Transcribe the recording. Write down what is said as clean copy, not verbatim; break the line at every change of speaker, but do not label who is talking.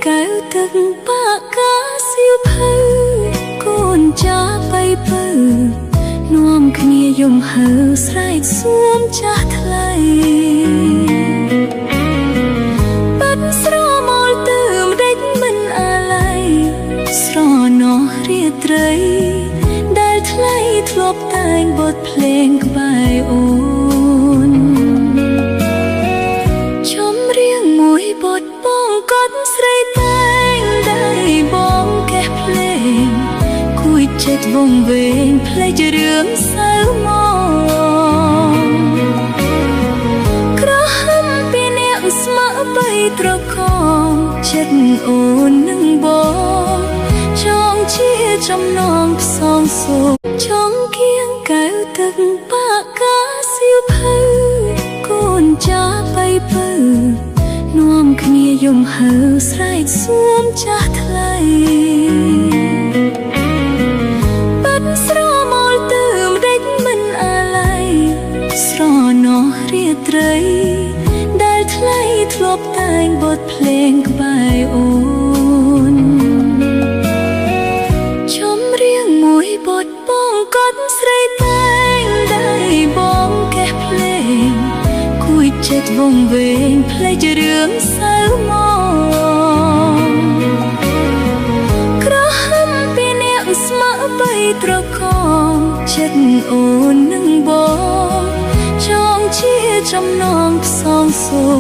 កៅទឹកបាក់កាសៀវភៅកូនចាបៃពៅនាំគ្នាយំហើស្រែកសួមចាស់ថ្លៃបាត់ស្រមោលទៅម្ដេចមិនអាឡ័យស្រណោះរាត្រីដែលថ្លៃធ្លាប់តែងបទភ្លេងក្បែរអូនចំរៀងមួយបទបងកត់ស្រីតែងได้បងកេះភ្លេងគួយចិត្តវងវែងភ្លេចរឿងសៅមកក្រហមពីអ្នកស្ម័គ្របីត្រកងចិត្តអូននឹងបងចងជាចំណងផ្សងសូមចងគៀងកៅទឹកបាក់កាសៀវភៅកូនចាបៃពៅនាំគ្នាយំហើស្រែកសួមចាស់ថ្លៃបាត់ស្រមោលទៅម្ដេចមិនអាឡ័យស្រណោះរាត្រីដែលថ្លៃធ្លាប់តែងបទភ្លេងក្បែរអូនចំរៀងមួយបទបងកត់ស្រីតែងได้បងកេះភ្លេងគួយចិត្តវងវែងភ្លេចរឿងសៅមកក្រហមពីអ្នកស្ម័គ្របីត្រកងចិត្តអូននឹងបងចងជាចំណងផ្សងសូម